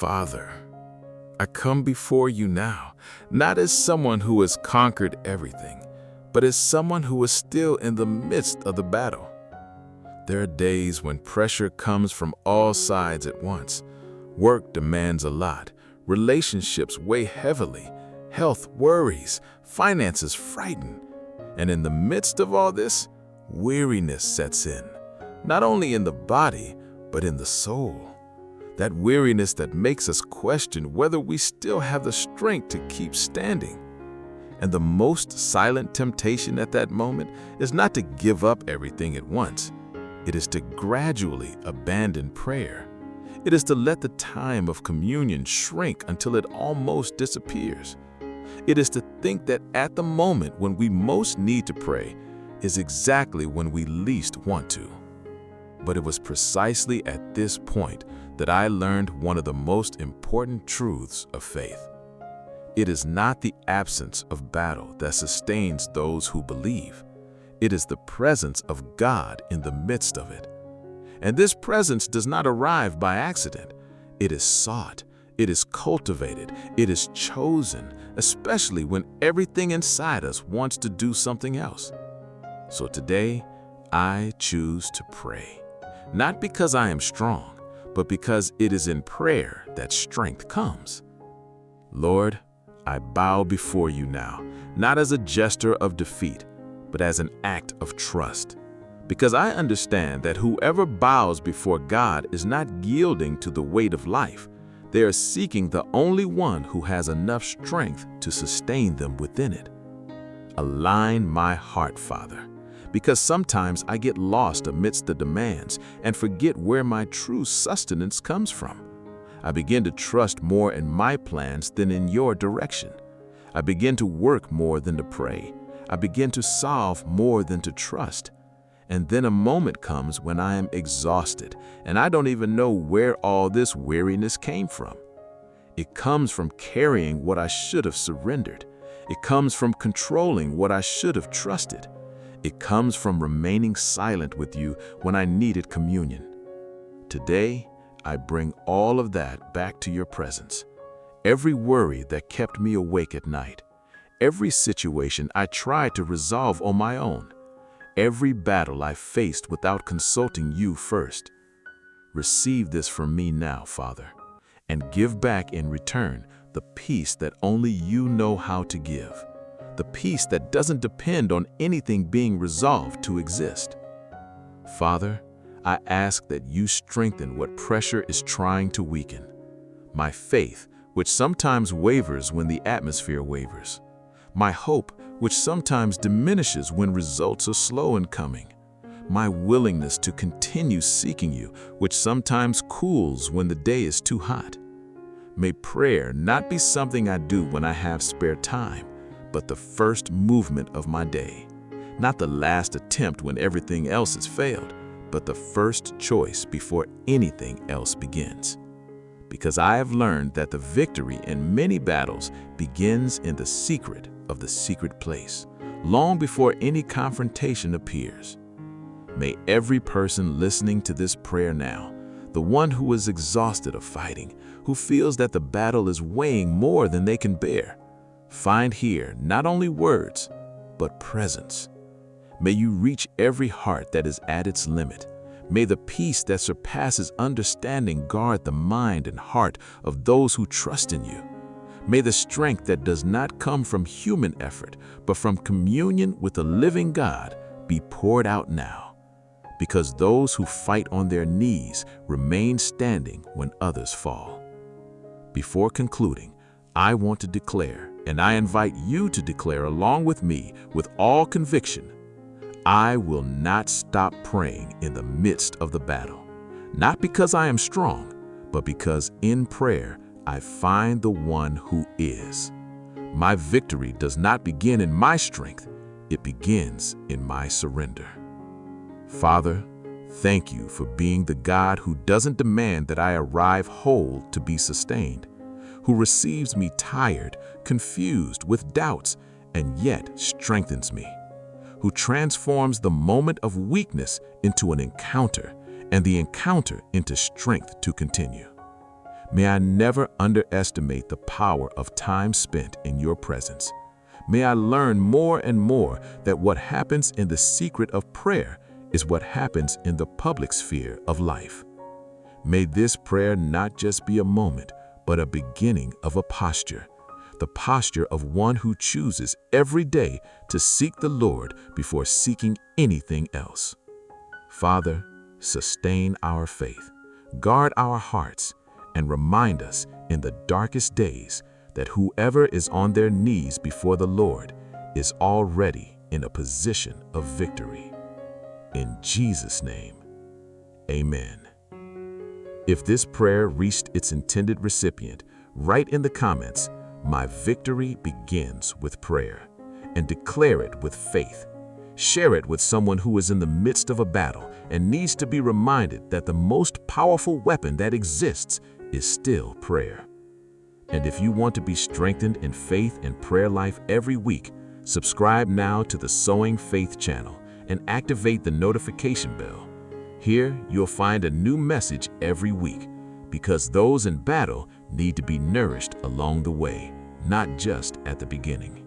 Father, I come before you now, not as someone who has conquered everything, but as someone who is still in the midst of the battle. There are days when pressure comes from all sides at once. Work demands a lot, relationships weigh heavily, health worries, finances frighten. And in the midst of all this, weariness sets in, not only in the body, but in the soul. That weariness that makes us question whether we still have the strength to keep standing. And the most silent temptation at that moment is not to give up everything at once. It is to gradually abandon prayer. It is to let the time of communion shrink until it almost disappears. It is to think that at the moment when we most need to pray is exactly when we least want to. But it was precisely at this point that I learned one of the most important truths of faith. It is not the absence of battle that sustains those who believe. It is the presence of God in the midst of it. And this presence does not arrive by accident. It is sought, it is cultivated, it is chosen, especially when everything inside us wants to do something else. So today, I choose to pray. Not because I am strong, but because it is in prayer that strength comes. Lord, I bow before you now, not as a gesture of defeat, but as an act of trust. Because I understand that whoever bows before God is not yielding to the weight of life. They are seeking the only one who has enough strength to sustain them within it. Align my heart, Father, because sometimes I get lost amidst the demands and forget where my true sustenance comes from. I begin to trust more in my plans than in your direction. I begin to work more than to pray. I begin to solve more than to trust. And then a moment comes when I am exhausted and I don't even know where all this weariness came from. It comes from carrying what I should have surrendered. It comes from controlling what I should have trusted. It comes from remaining silent with you when I needed communion. Today, I bring all of that back to your presence. Every worry that kept me awake at night. Every situation I tried to resolve on my own. Every battle I faced without consulting you first. Receive this from me now, Father, and give back in return the peace that only you know how to give. The peace that doesn't depend on anything being resolved to exist. Father, I ask that you strengthen what pressure is trying to weaken. My faith, which sometimes wavers when the atmosphere wavers. My hope, which sometimes diminishes when results are slow in coming. My willingness to continue seeking you, which sometimes cools when the day is too hot. May prayer not be something I do when I have spare time, but the first movement of my day. Not the last attempt when everything else has failed, but the first choice before anything else begins. Because I have learned that the victory in many battles begins in the secret of the secret place, long before any confrontation appears. May every person listening to this prayer now, the one who is exhausted of fighting, who feels that the battle is weighing more than they can bear, find here not only words, but presence. May you reach every heart that is at its limit. May the peace that surpasses understanding guard the mind and heart of those who trust in you. May the strength that does not come from human effort, but from communion with the living God, be poured out now. Because those who fight on their knees remain standing when others fall. Before concluding, I want to declare, and I invite you to declare along with me with all conviction, I will not stop praying in the midst of the battle, not because I am strong, but because in prayer I find the one who is. My victory does not begin in my strength, it begins in my surrender. Father, thank you for being the God who doesn't demand that I arrive whole to be sustained, who receives me tired, confused, with doubts, and yet strengthens me, who transforms the moment of weakness into an encounter and the encounter into strength to continue. May I never underestimate the power of time spent in your presence. May I learn more and more that what happens in the secret of prayer is what happens in the public sphere of life. May this prayer not just be a moment, but a beginning of a posture, the posture of one who chooses every day to seek the Lord before seeking anything else. Father, sustain our faith, guard our hearts, and remind us in the darkest days that whoever is on their knees before the Lord is already in a position of victory. In Jesus' name, amen. If this prayer reached its intended recipient, write in the comments, "My victory begins with prayer," and declare it with faith. Share it with someone who is in the midst of a battle and needs to be reminded that the most powerful weapon that exists is still prayer. And if you want to be strengthened in faith and prayer life every week, subscribe now to the Sowing Faith channel and activate the notification bell. Here, you'll find a new message every week, because those in battle need to be nourished along the way, not just at the beginning.